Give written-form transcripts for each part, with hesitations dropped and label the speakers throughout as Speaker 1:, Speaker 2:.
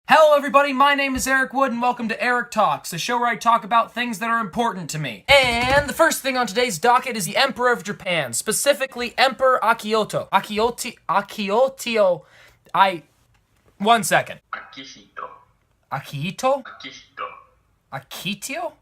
Speaker 1: Hello everybody, my name is Eric Wood and welcome to Aric Talks, a show where I talk about things that are important to me. And the first thing on today's docket is the Emperor of Japan, specifically Emperor Akihito. One second. Akihito? Akihito?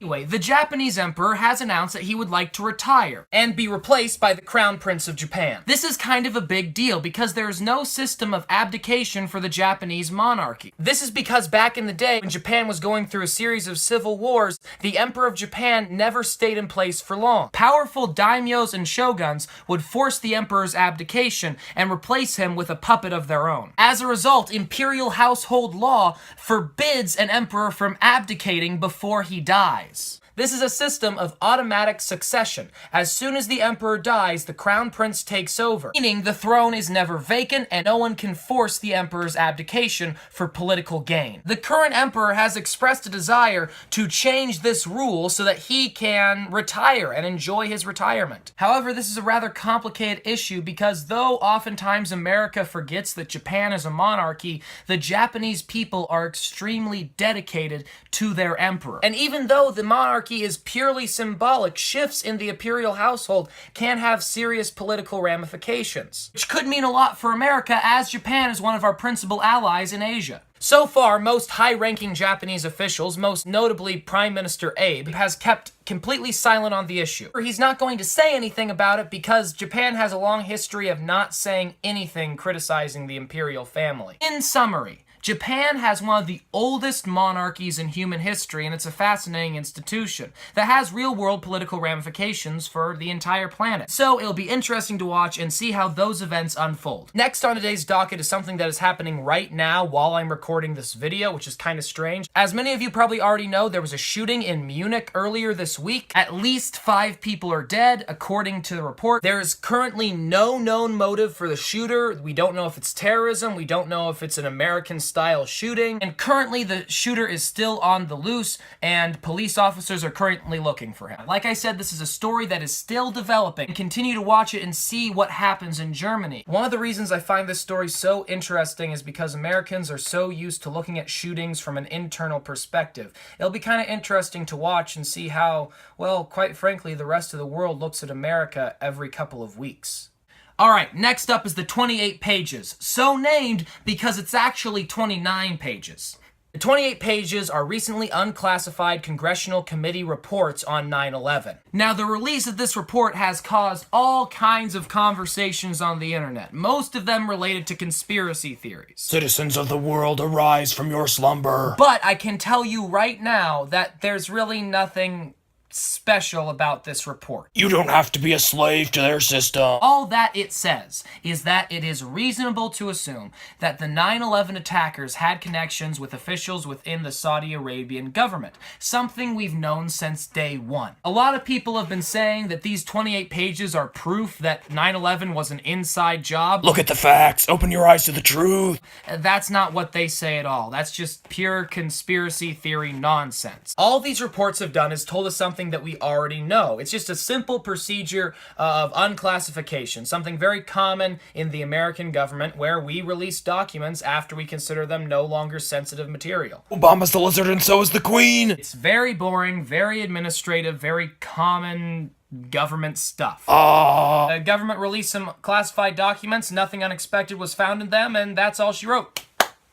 Speaker 1: Anyway, the Japanese emperor has announced that he would like to retire and be replaced by the Crown Prince of Japan. This is kind of a big deal because there is no system of abdication for the Japanese monarchy. This is because back in the day, when Japan was going through a series of civil wars, the Emperor of Japan never stayed in place for long. Powerful daimyos and shoguns would force the emperor's abdication and replace him with a puppet of their own. As a result, imperial household law forbids an emperor from abdicating before he dies. This is a system of automatic succession. As soon as the emperor dies, the crown prince takes over, meaning the throne is never vacant and no one can force the emperor's abdication for political gain. The current emperor has expressed a desire to change this rule so that he can retire and enjoy his retirement. However, this is a rather complicated issue because though oftentimes America forgets that Japan is a monarchy, the Japanese people are extremely dedicated to their emperor. And even though the monarchy is purely symbolic, shifts in the imperial household can have serious political ramifications, which could mean a lot for America as Japan is one of our principal allies in Asia. So far, most high-ranking Japanese officials, most notably Prime Minister Abe, has kept completely silent on the issue. He's not going to say anything about it because Japan has a long history of not saying anything criticizing the imperial family. In summary, Japan has one of the oldest monarchies in human history, and it's a fascinating institution that has real-world political ramifications for the entire planet. So it'll be interesting to watch and see how those events unfold. Next on today's docket is something that is happening right now while I'm recording this video, which is kind of strange. As many of you probably already know, there was a shooting in Munich earlier this week. At least 5 people are dead, according to the report. There is currently no known motive for the shooter. We don't know if it's terrorism. We don't know if it's an American-style shooting. And currently, the shooter is still on the loose, and police officers are currently looking for him. Like I said, this is a story that is still developing. Continue to watch it and see what happens in Germany. One of the reasons I find this story so interesting is because Americans are so used to looking at shootings from an internal perspective. It'll be kind of interesting to watch and see how, well, quite frankly, the rest of the world looks at America every couple of weeks. Alright, next up is the 28 pages. So named because it's actually 29 pages. The 28 pages are recently unclassified congressional committee reports on 9/11. Now, the release of this report has caused all kinds of conversations on the internet, most of them related to conspiracy theories.
Speaker 2: Citizens of the world, arise from your slumber.
Speaker 1: But I can tell you right now that there's really nothing special about this report.
Speaker 2: You don't have to be a slave to their system.
Speaker 1: All that it says is that it is reasonable to assume that the 9/11 attackers had connections with officials within the Saudi Arabian government, something we've known since day one. A lot of people have been saying that these 28 pages are proof that 9/11 was an inside job.
Speaker 2: Look at the facts. Open your eyes to the truth.
Speaker 1: That's not what they say at all. That's just pure conspiracy theory nonsense. All these reports have done is told us something that we already know. It's just a simple procedure of unclassification, something very common in the American government where we release documents after we consider them no longer sensitive material.
Speaker 2: Obama's the lizard and so is the queen.
Speaker 1: It's very boring, very administrative, very common government stuff. The government released some classified documents, nothing unexpected was found in them, and that's all she wrote.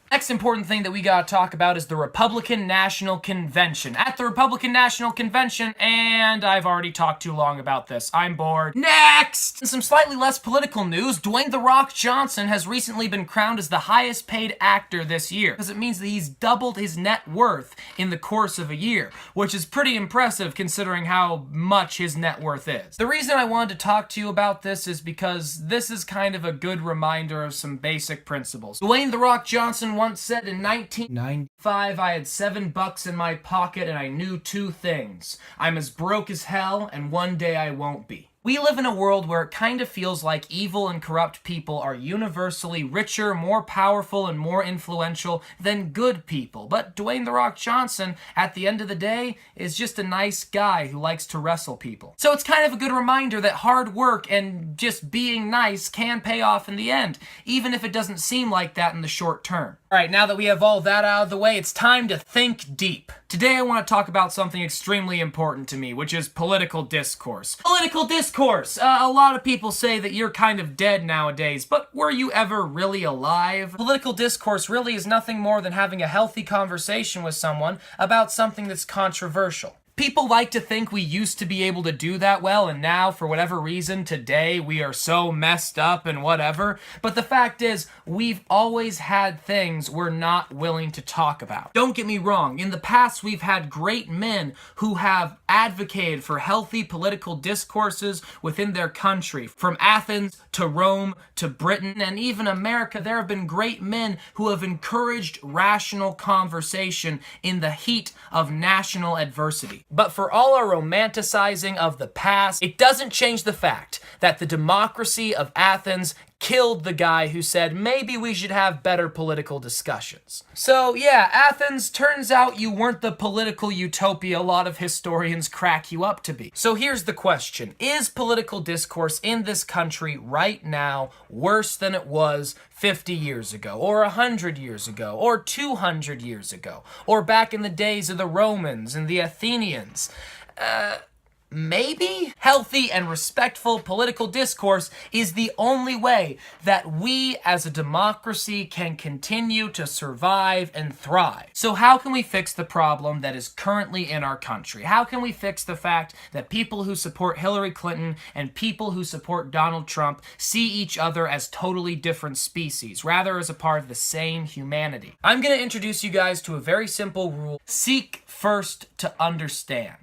Speaker 1: Next important thing that we gotta talk about is the Republican National Convention. At the Republican National Convention, and I've already talked too long about this. I'm bored. Next! In some slightly less political news, Dwayne "The Rock" Johnson has recently been crowned as the highest paid actor this year, because it means that he's doubled his net worth in the course of a year, which is pretty impressive considering how much his net worth is. The reason I wanted to talk to you about this is because this is kind of a good reminder of some basic principles. Dwayne "The Rock" Johnson once said in 1995, I had $7 in my pocket and I knew 2 things. I'm as broke as hell and one day I won't be. We live in a world where it kind of feels like evil and corrupt people are universally richer, more powerful, and more influential than good people. But Dwayne "The Rock" Johnson, at the end of the day, is just a nice guy who likes to wrestle people. So it's kind of a good reminder that hard work and just being nice can pay off in the end, even if it doesn't seem like that in the short term. Alright, now that we have all that out of the way, it's time to think deep. Today I want to talk about something extremely important to me, which is political discourse. Political discourse! A lot of people say that you're kind of dead nowadays, but were you ever really alive? Political discourse really is nothing more than having a healthy conversation with someone about something that's controversial. People like to think we used to be able to do that well, and now, for whatever reason, today we are so messed up and whatever. But the fact is, we've always had things we're not willing to talk about. Don't get me wrong, in the past we've had great men who have advocated for healthy political discourses within their country. From Athens to Rome to Britain and even America, there have been great men who have encouraged rational conversation in the heat of national adversity. But for all our romanticizing of the past, it doesn't change the fact that the democracy of Athens killed the guy who said maybe we should have better political discussions. So yeah, Athens, turns out you weren't the political utopia a lot of historians crack you up to be. So here's the question. Is political discourse in this country right now worse than it was 50 years ago, or 100 years ago, or 200 years ago, or back in the days of the Romans and the Athenians? Maybe? Healthy and respectful political discourse is the only way that we as a democracy can continue to survive and thrive. So how can we fix the problem that is currently in our country? How can we fix the fact that people who support Hillary Clinton and people who support Donald Trump see each other as totally different species, rather as a part of the same humanity? I'm going to introduce you guys to a very simple rule. Seek first to understand,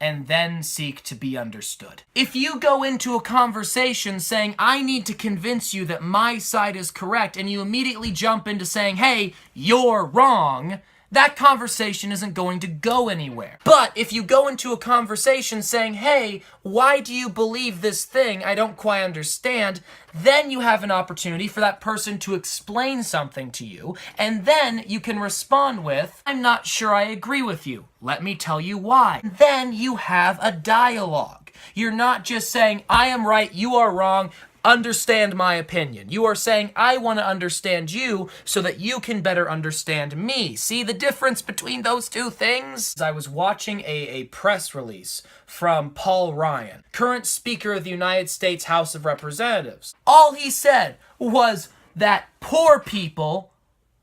Speaker 1: and then seek to be understood. If you go into a conversation saying, I need to convince you that my side is correct, and you immediately jump into saying, hey, you're wrong, that conversation isn't going to go anywhere. But if you go into a conversation saying, hey, why do you believe this thing? I don't quite understand. Then you have an opportunity for that person to explain something to you, and then you can respond with, I'm not sure I agree with you. Let me tell you why. Then you have a dialogue. You're not just saying, I am right, you are wrong, understand my opinion. You are saying, I want to understand you so that you can better understand me. See the difference between those two things? I was watching a press release from Paul Ryan, current Speaker of the United States House of Representatives. All he said was that poor people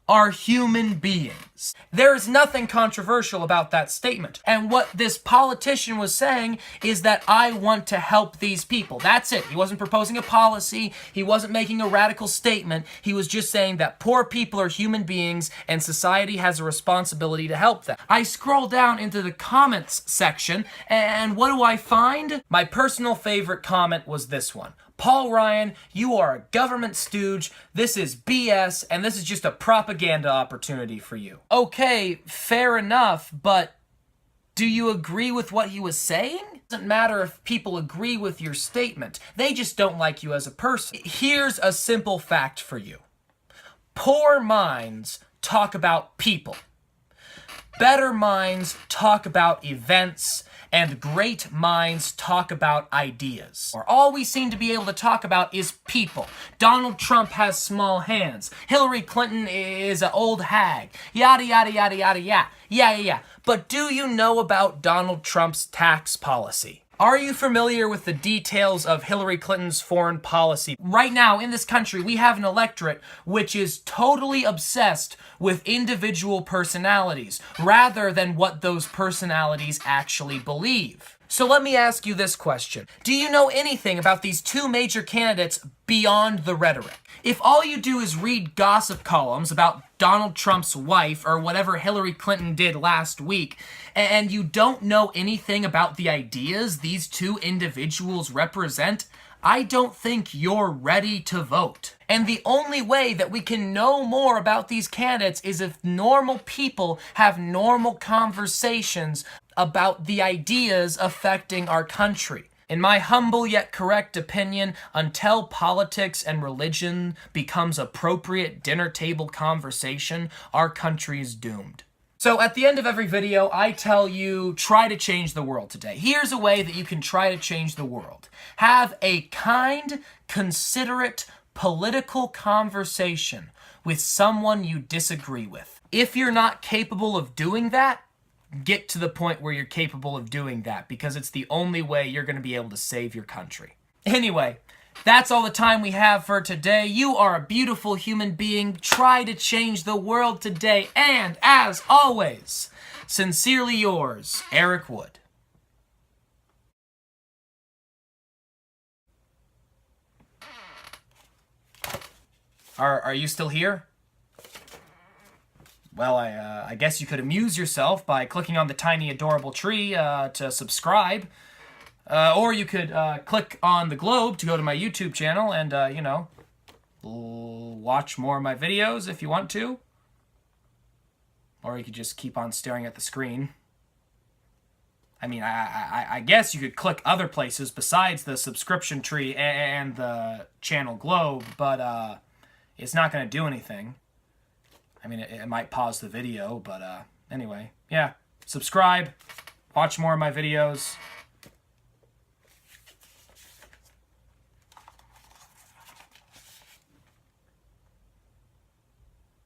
Speaker 1: are human beings. There is nothing controversial about that statement. And what this politician was saying is that I want to help these people. That's it. He wasn't proposing a policy. He wasn't making a radical statement. He was just saying that poor people are human beings and society has a responsibility to help them. I scroll down into the comments section, and what do I find? My personal favorite comment was this one. Paul Ryan, you are a government stooge, this is BS, and this is just a propaganda opportunity for you. Okay, fair enough, but do you agree with what he was saying? It doesn't matter if people agree with your statement. They just don't like you as a person. Here's a simple fact for you. Poor minds talk about people. Better minds talk about events, and great minds talk about ideas. Or all we seem to be able to talk about is people. Donald Trump has small hands. Hillary Clinton is an old hag. Yada, yada, yada, yada, yada. Yeah. But do you know about Donald Trump's tax policy? Are you familiar with the details of Hillary Clinton's foreign policy? Right now, in this country, we have an electorate which is totally obsessed with individual personalities, rather than what those personalities actually believe. So let me ask you this question. Do you know anything about these two major candidates beyond the rhetoric? If all you do is read gossip columns about Donald Trump's wife or whatever Hillary Clinton did last week, and you don't know anything about the ideas these two individuals represent, I don't think you're ready to vote. And the only way that we can know more about these candidates is if normal people have normal conversations about the ideas affecting our country. In my humble yet correct opinion, until politics and religion becomes appropriate dinner table conversation, our country is doomed. So at the end of every video, I tell you, try to change the world today. Here's a way that you can try to change the world. Have a kind, considerate, political conversation with someone you disagree with. If you're not capable of doing that, get to the point where you're capable of doing that, because it's the only way you're going to be able to save your country. Anyway, that's all the time we have for today. You are a beautiful human being. Try to change the world today. And as always, sincerely yours, Aric Wood. Are you still here? Well, I guess you could amuse yourself by clicking on the tiny adorable tree to subscribe. Or you could click on the globe to go to my YouTube channel and, you know, watch more of my videos if you want to. Or you could just keep on staring at the screen. I mean, I guess you could click other places besides the subscription tree and the channel globe, but it's not going to do anything. I mean, it might pause the video, but anyway, yeah. Subscribe, watch more of my videos.